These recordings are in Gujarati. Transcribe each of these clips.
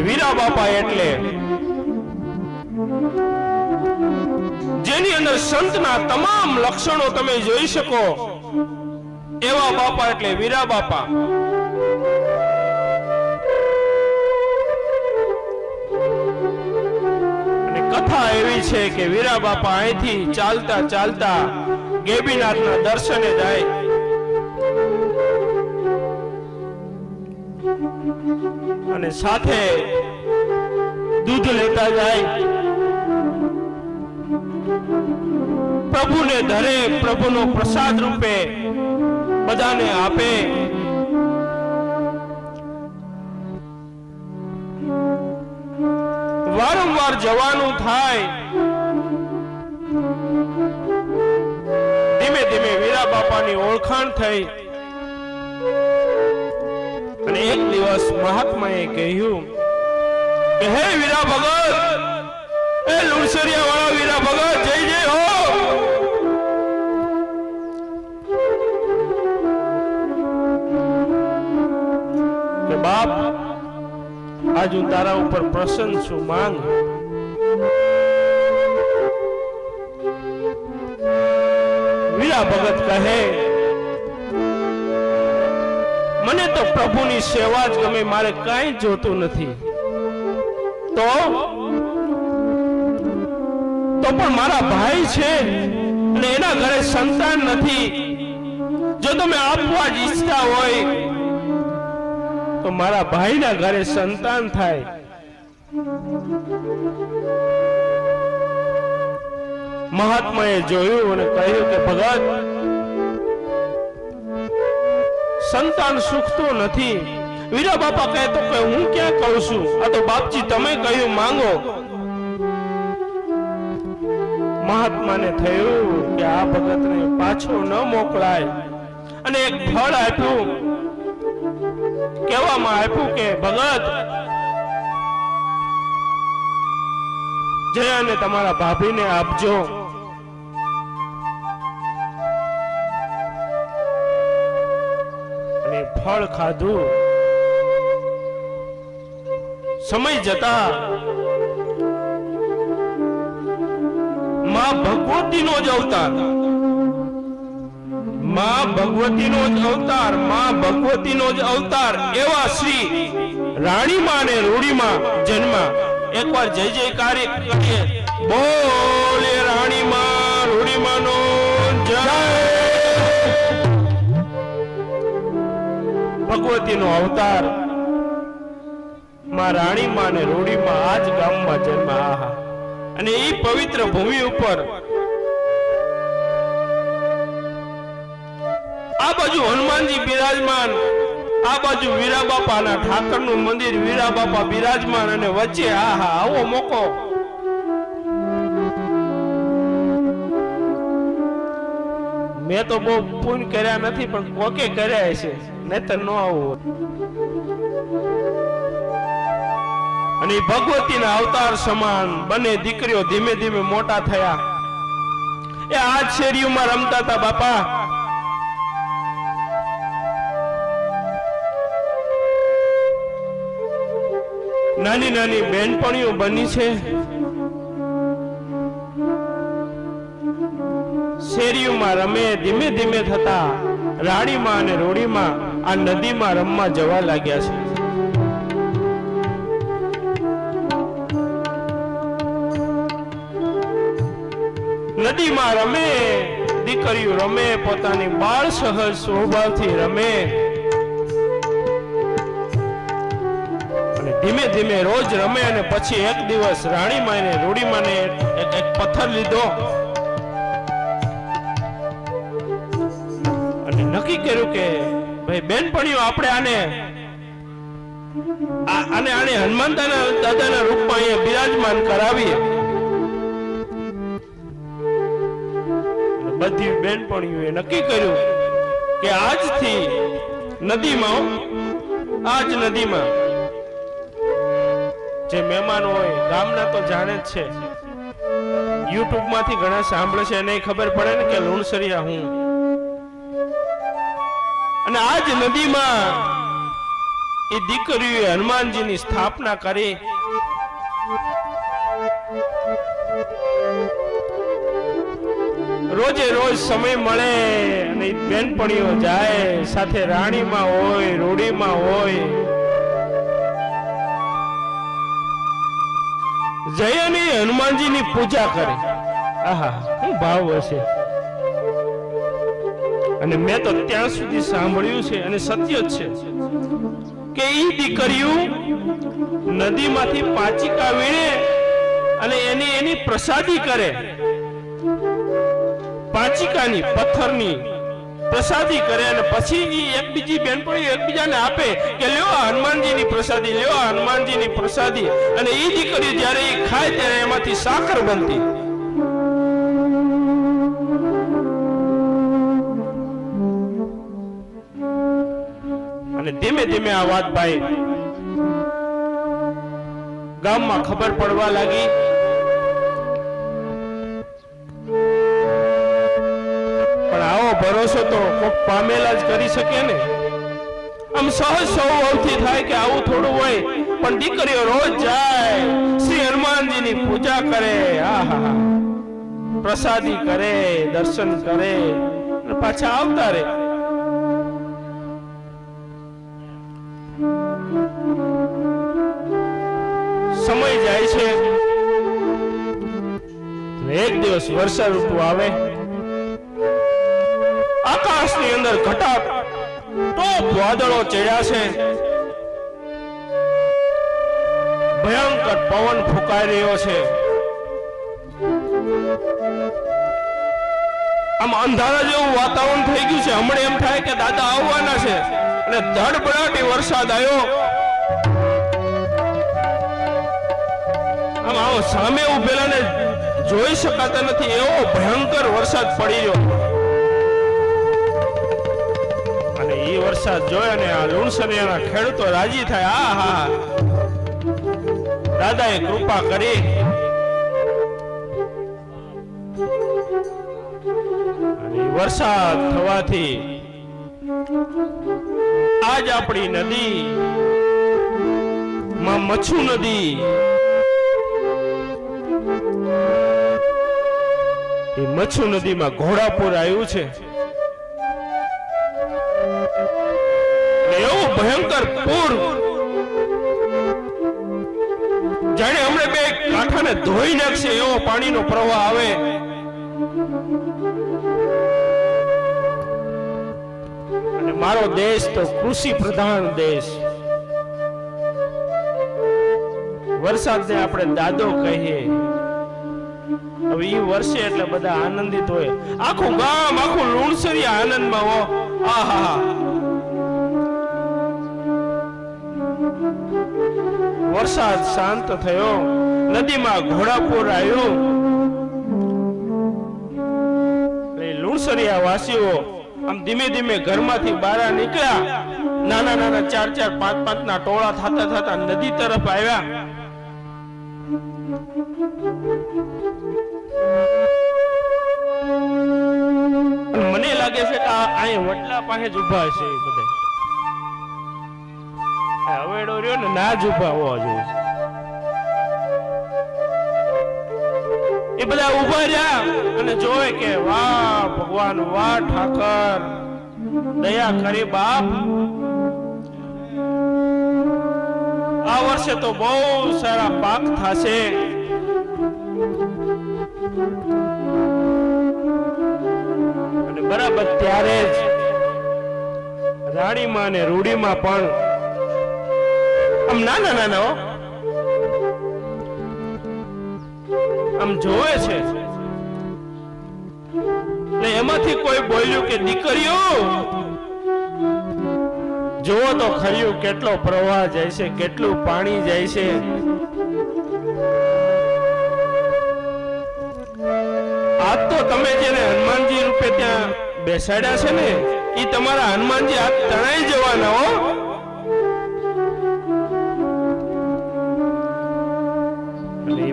વીરા બાપા એટલે જેની અંદર સંતના તમામ લક્ષણો તમે જોઈ શકો એવા બાપા એટલે વીરા બાપા. અને કથા એવી છે કે વીરા બાપા અહીંથી ચાલતા ચાલતા ગેબીનાથના દર્શને જાય. અને સાથે દૂધ લેતા જાય, પ્રભુને ધરે, પ્રભુનો પ્રસાદ રૂપે બધાને આપે. વારંવાર જવાનું થાય. ધીમે ધીમે વીરા બાપાની ઓળખાણ થઈ. અને એક દિવસ મહાત્માએ કહ્યું કે હે વીરા ભગત, એ લુણસરિયા વાળા વીરા ભગત, જય જય હો. કે બાપ, આજ હું તારા ઉપર પ્રસન્ન છું, માંગ. વીરા ભગત કહે મને તો પ્રભુની સેવા જ ગમે, મારે કાંઈ જોતું નથી. તો પણ મારા ભાઈ છે અને એના ઘરે સંતાન નથી. જો તમે આપવા જ ઈચ્છતા હોય તો મારા ભાઈના ઘરે સંતાન થાય. મહાત્માએ જોયું અને કહ્યું કે ભગત, સંતાન સુખતું નથી. વીરા બાપા કહેતો કે હું ક્યાં કહું છું, આ તો બાપજી તમે કહ્યું માંગો. મહાત્માને થયું કે આ ભગતને પાછો ન મોકલાય અને એક ફળ આપ્યું. કહેવામાં આપ્યું કે ભગત, જયાને તમારા ભાભીને આપજો. અને ફળ ખાધું. સમય જતા માં ભગવતીનો જ અવતાર, માં ભગવતીનો જ અવતાર, માં ભગવતીનો જ અવતાર એવા શ્રી રાણીમાં અને રૂડીમાં જન્મ. એકવાર જય જયકારી કરીએ, બોલે રાણીમાં રૂડીમાંનો જય. ભગવતીનો અવતાર માં રાણીમાં અને રૂડીમાં આ જ ગામમાં જન્મ. આહા. અને એ પવિત્ર ભૂમિ ઉપર આ બાજુ હનુમાનજી બિરાજમાન, આ બાજુ વીરા બાપાના ઠાકરનું મંદિર, વીરા બાપા બિરાજમાન, અને વચ્ચે આહા આવો મોકો. મેં તો બહુ પુણ્ય કર્યા નથી, પણ કોકે કર્યા છે, નહીતર ન આવું. અને ભગવતીના અવતાર સમાન બંને દીકરીઓ ધીમે ધીમે મોટા થયા. એ આ શેરીઓમાં રમતા હતા બાપા. નાની નાની બેનપણીઓ બની છે. શેરીઓમાં રમે. ધીમે ધીમે થતા રાણીમાં અને રોડીમાં આ નદીમાં રમવા જવા લાગ્યા છે. નદીમાં રમે, દીકરીઓ રમે, પોતાની બાળ સહજ સ્વભાવથી રમે. અને ધીમે ધીમે રોજ રમે. અને પછી એક દિવસ રાણીમાં ને રૂડીમાં ને એક પથ્થર લીધો અને નક્કી કર્યું કે ભાઈ બેનપણીઓ, આપણે આને હનુમાન દાદાના રૂપમાં અહીંયા બિરાજમાન કરાવીએ. બધી બેનપણીઓએ નક્કી કર્યું કે આજથી નદીમાં, આજ નદીમાં જે મહેમાન હોય, ગામના તો જાણે જ છે, યુટ્યુબ માંથી ઘણા સાંભળે છે, એને ખબર પડે ને કે લુણસરિયા હું. અને આજ નદીમાં એ દીકરીઓએ હનુમાનજીની સ્થાપના કરી. રોજે રોજ સમય મળે અને બેનપણીઓ જાય સાથે રાણીમાં હોય રૂડીમાં હોય જયની હનુમાનજીની પૂજા કરે. આહા શું ભાવ હશે. અને મેં તો ત્યાં સુધી સાંભળ્યું છે અને સત્ય જ છે કે ઈ દીકરીઓ નદીમાંથી પાચિકા વીણે અને એની પ્રસાદી કરે. પાચિકાની પથ્થરની પ્રસાદી કરે અને પછી એકબીજી બેનપણીઓ એકબીજાને આપે કે લ્યો હનુમાનજીની પ્રસાદી, લ્યો હનુમાનજીની પ્રસાદી. અને એ દીકરી જ્યારે એ ખાય ત્યારે એમાંથી સાકર બનતી. અને ધીમે ધીમે આ વાત ભાઈ ગામમાં ખબર પડવા લાગી. ભરોસો તો કોક પામેલા જ કરી શકે ને. આમ સહજ સ્વભાવથી થાય કે આવું થોડું હોય, પણ દીકરીઓ રોજ જાય, શ્રી હનુમાનજીની પૂજા કરે, આહા પ્રસાદી કરે, દર્શન કરે અને પાછા આવતા રહે. સમય જાય છે. એક દિવસ વર્ષા ઋતુ આવે. આકાશની અંદર ઘટાટ ટોપ વાદળો ચડ્યા છે. ભયંકર પવન ફૂંકાઈ રહ્યો છે. આમ અંધારા જેવું વાતાવરણ થઈ ગયું છે. હમણાં એમ થાય કે દાદા આવવાના છે અને ધડબડાટી વરસાદ આવ્યો. આમ આવો સામે ઉભેલાને જોઈ શકાતા નથી એવો ભયંકર વરસાદ પડી રહ્યો. એ વરસાદ જોઈ અને આ લુણસરિયાના ખેડૂતો રાજી થાય. આહા દાદાએ કૃપા કરી અને વરસાદ થવાથી આજ આપણી નદી માં મચ્છુ નદી એ મચ્છુ નદીમાં ઘોડાપુર આવ્યું છે. એવું ભયંકર પૂર જાણે હમણે બે કાંઠાને ધોઈ નાખશે એવો પાણીનો પ્રવાહ આવે. અને મારો દેશ તો કૃષિ પ્રધાન દેશ. વરસાદને આપણે દાદો કહીએ. હવે એ વર્ષે એટલે બધા આનંદિત હોય. આખું ગામ આખું લુણસરિયા આનંદમાં હો. આહા વરસાદ શાંત થયો. નદીમાં ઘોડાપુર આવ્યું. લુણસરિયા વાસીઓ આમ ધીમે ધીમે ઘરમાંથી બહાર નીકળ્યા. નાના નાના 4-4, 5-5 ના ટોળા થતા થતા નદી તરફ આવ્યા. મને લાગે છે કે અહીં વડલા પાસે જ ઉભા છે બધા. હવેડો રહ્યો ને ના જ ઉભા હોવા જોઈએ. એ બધા ઉભા રહ્યા અને જોવે કે વાહ ભગવાન, વાહ ઠાકર, દયા કરી બાપ. આ વર્ષે તો બહુ સારા પાક થશે. અને બરાબર ત્યારે જ રાણીમાં અને રૂડીમાં પણ આમ નાના નાના આમ જોવે છે. એમાંથી કોઈ બોલ્યું કે દીકરીઓ જોવો તો ખર્યું કેટલો પ્રવાહ જાય છે, કેટલું પાણી જાય છે. આજ તો તમે જેને હનુમાનજી રૂપે ત્યાં બેસાડ્યા છે ને એ તમારા હનુમાનજી આજ તણાઈ જવાના હો.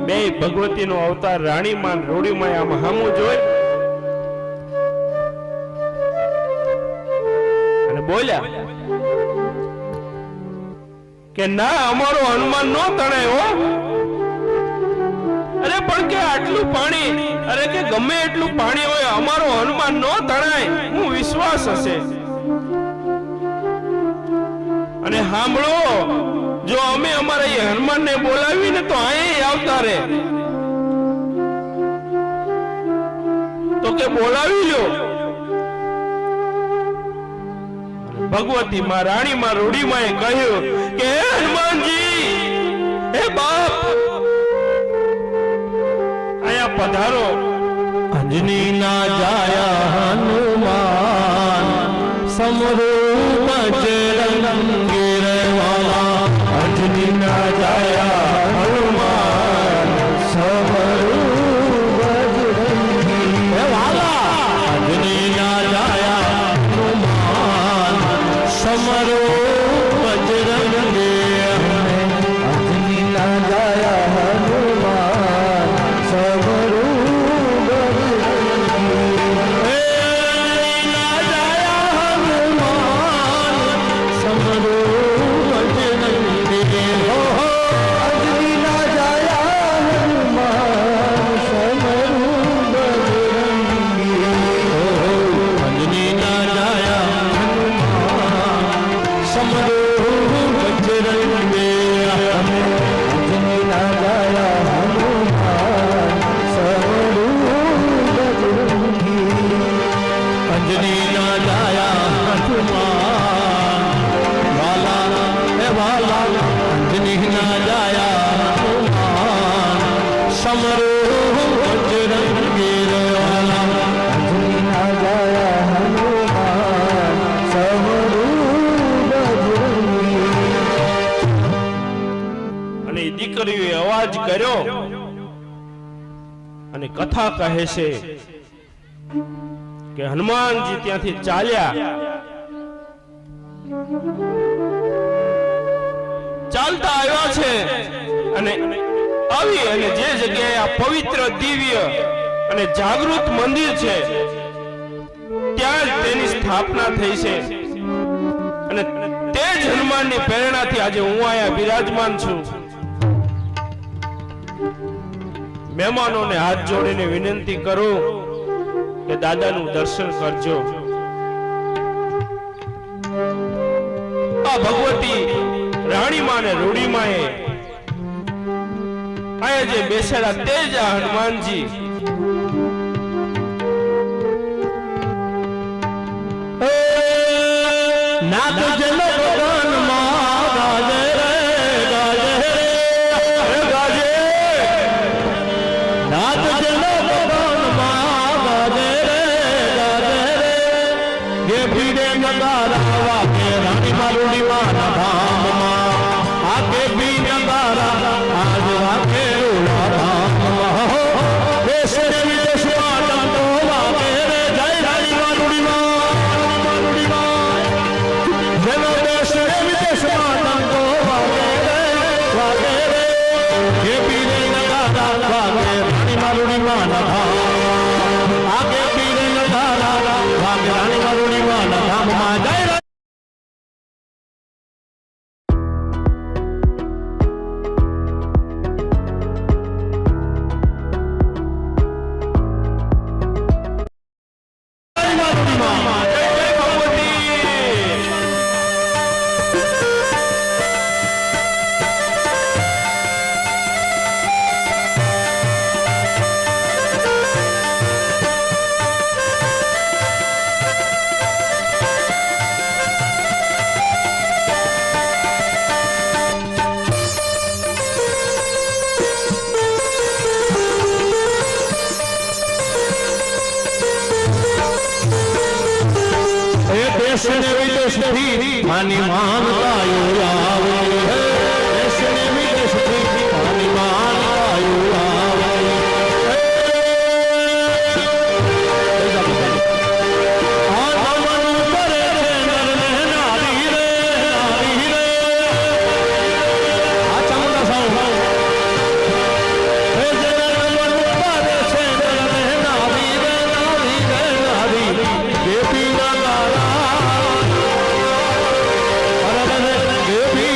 બે ભગવતીનો અવતાર રાણીમાં રૂડીમાં આમ હામું જોઈ અને બોલ્યા કે ના અમારો હનુમાન નો તણાય હો. અરે પણ કે આટલું પાણી, અરે કે ગમે એટલું પાણી હોય અમારો હનુમાન નો તણાય, હું વિશ્વાસ હશે. અને સાંભળો, જો અમે અમારા હનુમાન ને બોલાવીને તો અહીં આવતા રે, તો કે બોલાવી લો. ભગવતી માં રાણી માં રૂડી માં કહ્યું કે હે હનુમાનજી, હે બાપ, આયા પધારો. અંજની ના જાયા હનુમાન સમરૂ બજરંગી રેવાલા. અંજની ના જાયા હનુમાન સમરૂ બજરંગી રેવાલા. અંજની ના જાયા હનુમાન સમરૂ બજરંગી. અંજની ના જાયા હનુમાન સમરૂ દીકરીએ અવાજ કર્યો અને કથા કહે છે કે હનુમાનજી ત્યાંથી ચાલ્યા, ચાલતા આવ્યા છે અને આવી અને જે જગ્યાએ આ પવિત્ર દિવ્ય અને જાગૃત મંદિર છે ત્યાં જ તેની સ્થાપના થઈ છે. અને તે જ હનુમાનની પ્રેરણાથી આજે હું અહીંયા બિરાજમાન છું. મહેમાનોને હાથ જોડીને વિનંતી કરું કે દાદાનું દર્શન કરજો. આ ભગવતી રાણીમાં ને રૂડીમાએ અહીંયા જે બેસેલા તેજ હનુમાનજી નાદ જલો ગગનમાં ગાજે રે ગાજે રે ગાજે. નાદ જલો ગગનમાં ગાજે રે ગાજે રે. જે ભીડે નગારા વાગે રાણી મારુડી માના ધામમાં. આ કે ભી નગારા આજ વાગે રૂડા ધામમાં. દેશ ને વિદેશમાં ડંકો વાગે રે જય રાણી મારુડી માં. જેનો દેશ ને વિદેશમાં ડંકો વાગે રે જે પીરે નગારા વાગે રાણી મારુડી માના ધામ. આગે પીરે નગારા વાગે રાણી મારુડી માના ધામમાં. જય દેશ ને વિદેશથી માની માનતાયો આવે. દેશ ને વિદેશથી માની માનતાયો આવે. આ નમન કરે છે નર ને નારી રે નારી રે. આ ચામુંડા સાઉ હે જે નમન કરે છે નર ને નારી રે નારી રે નારી. દેવી ના દેવી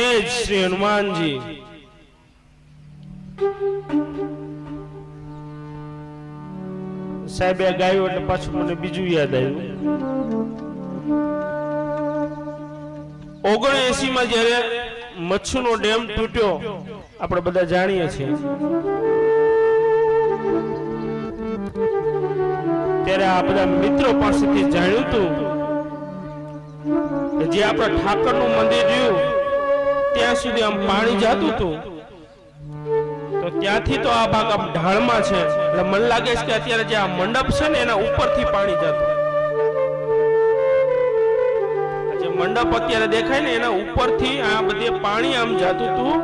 તેજ શ્રી હનુમાનજી સાહેબે ગાયું એટલે પાછું મને બીજું યાદ આવ્યું 79 માં જયારે મચ્છુનો ડેમ તૂટ્યો આપણે બધા જાણીએ છીએ ત્યારે આ બધા મિત્રો પાસેથી જાણ્યું હતું કે જે આપણા ઠાકરનું મંદિર રહ્યું ત્યાં સુધી આમ પાણી જતું હતું તો ત્યાંથી તો આ ભાગ આમ ઢાળમાં છે એટલે મને લાગે છે કે અત્યારે જે આ મંડપ છે ને એના ઉપરથી પાણી જતું જે મંડપ અત્યારે દેખાય ને એના ઉપરથી આ બધે પાણી આમ જતું હતું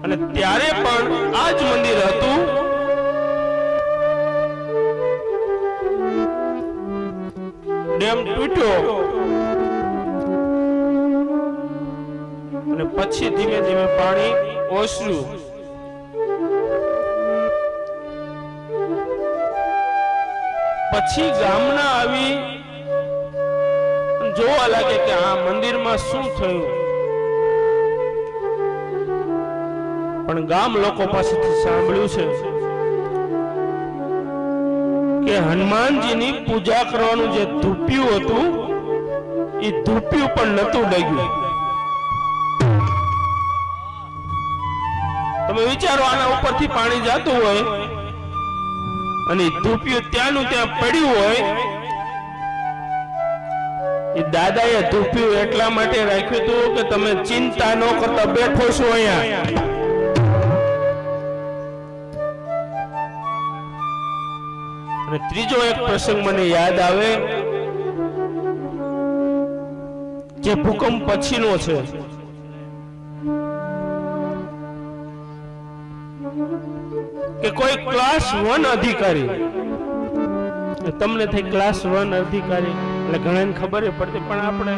અને ત્યારે પણ આ જ મંદિર હતું ડેમ તૂટ્યો અને પછી ધીમે ધીમે પાણી ઓસર્યું પછી ગામના આવી જોવા લાગે કે આ મંદિરમાં શું થયું પણ ગામ લોકો પાસેથી સાંભળ્યું છે કે હનુમાનજીની પૂજા કરવાનું જે ધૂપ્યું હતું એ ધૂપ્યું પણ નતું ડગ્યું તમે વિચારો આના ઉપરથી પાણી જતું હોય અને ધૂપ્યું ત્યાંનું ત્યાં પડ્યું હોય એ દાદાએ ધૂપ્યું એટલા માટે રાખ્યું હતું કે તમે ચિંતા ન કરતા બેઠો છો અહીંયા અને ત્રીજો એક પ્રસંગ મને યાદ આવે જે ભૂકંપ પછીનો છે કે કોઈ ક્લાસ 1 અધિકારી તમને થઈ ક્લાસ 1 અધિકારી એટલે ઘણાને ખબર પડતી પણ આપણે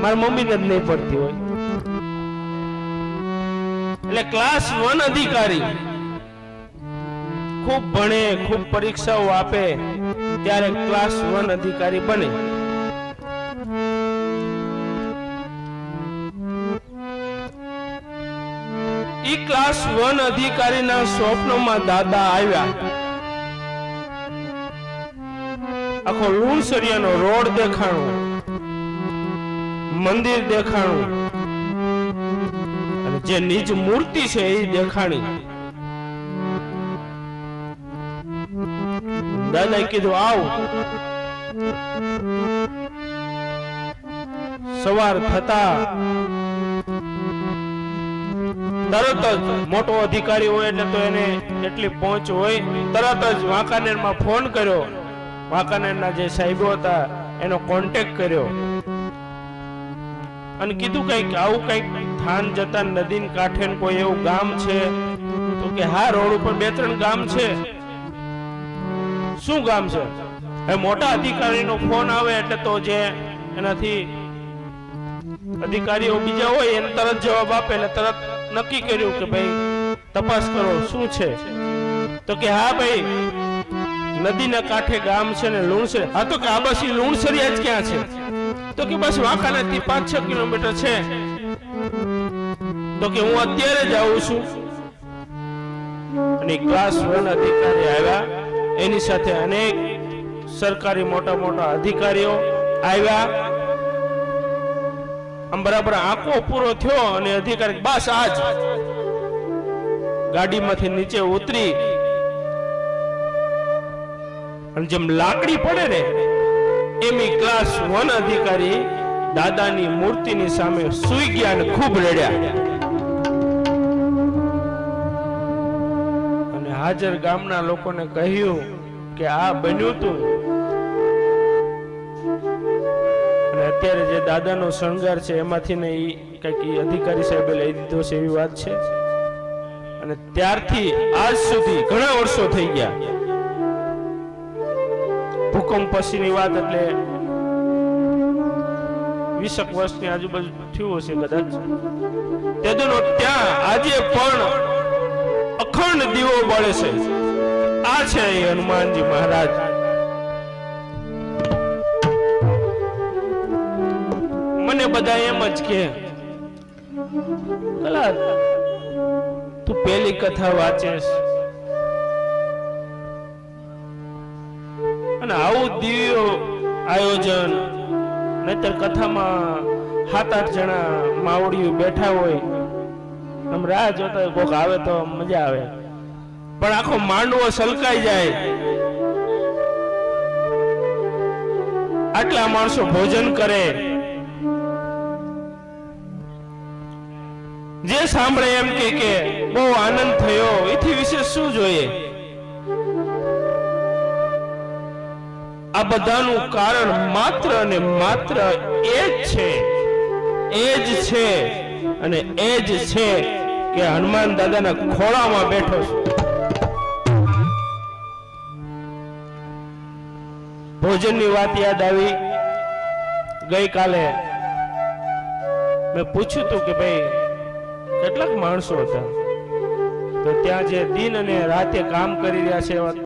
મારા મમ્મીને જ નહીં પડતી હોય એટલે ક્લાસ 1 અધિકારી ખૂબ ભણે ખૂબ પરીક્ષાઓ આપે ત્યારે ક્લાસ 1 અધિકારી બને ઈ ક્લાસ 1 અધિકારીના સ્વપ્નમાં દાદા આવ્યા આખો લુણસરિયાનો રોડ દેખાણો મંદિર દેખાણું અને જે નિજ મૂર્તિ છે એ દેખાણી દાદાએ કીધું આવ સવાર થતા તરત જ મોટો અધિકારી હોય એટલે તો એને એટલી પહોંચ હોય તરત જ વાંકાનેરમાં ફોન કર્યો વાંકાનેરના જે સાહેબો હતા એનો કોન્ટેક્ટ કર્યો અને કીધું કઈક આવું કઈક થાન જતા નદી કાંઠે કોઈ એવું ગામ છે તો કે હા રોડ ઉપર 2-3 ગામ છે શું ગામ છે હવે મોટા અધિકારીનો ફોન આવે એટલે તો જે એનાથી અધિકારીઓ બીજા હોય એને તરત જવાબ આપે એટલે તરત નક્કી કર્યું કે ભાઈ તપાસ કરો શું છે તો કે હા ભાઈ નદીના કાંઠે ગામ છે ને લુણસર હા તો કે આ બસ લુણસરિયા જ ક્યાં છે તો કે બસ વાંકાનેરથી 5-6 કિલોમીટર છે તો કે હું અત્યારે જ આવું છું અને ક્લાસ 1 અધિકારી આવ્યા એની સાથે અનેક સરકારી મોટા મોટા અધિકારીઓ આવ્યા આમ બરાબર આંખો પૂરો થયો અને અધિકારી બસ આજ ગાડીમાંથી નીચે ઉતરી અને જેમ લાકડી પડે ને એમ ક્લાસ 1 અધિકારી દાદાની મૂર્તિની સામે સૂઈ ગયા અને ખૂબ રડ્યા અને હાજર ગામના લોકોને કહ્યું કે આ બન્યું હતું અને અત્યારે જે દાદાનો શણગાર છે એમાંથી ને કઈક અધિકારી સાહેબે લઈ દીધો છે એવી વાત છે અને ત્યારથી આજ સુધી ઘણા વર્ષો થઈ ગયા ભૂકંપ પછીની વાત એટલે 20 વર્ષની આજુબાજુ થયું હશે કદાચ તેદુનો ત્યાં આજે પણ અખંડ દીવો બળે છે આ છે હનુમાનજી મહારાજ મને બધા એમ જ કે કલા તું પેલી કથા વાંચેસ અને આવું દિવ્ય આયોજન, નહીતર કથામાં 7-8 જણા માવડીઓ બેઠા હોય, આમ રાહ જોતા હોય કોક આવે તો મજા આવે, પણ આખો માંડવો સલકાઈ જાય. આટલા માણસો ભોજન કરે, જે સાંભળે એમ કે બહુ આનંદ થયો, એથી વિશેષ શું જોઈએ? આ બધાનું કારણ માત્ર અને માત્ર એ જ છે, અને એ જ છે કે હનુમાન દાદાના ખોળામાં બેઠો છું. ભોજનની વાત યાદ આવી. ગઈકાલે મેં પૂછ્યું હતું કે ભાઈ કેટલાક માણસો હતા, તો ત્યાં જે દિન અને રાતે કામ કરી રહ્યા છે એવા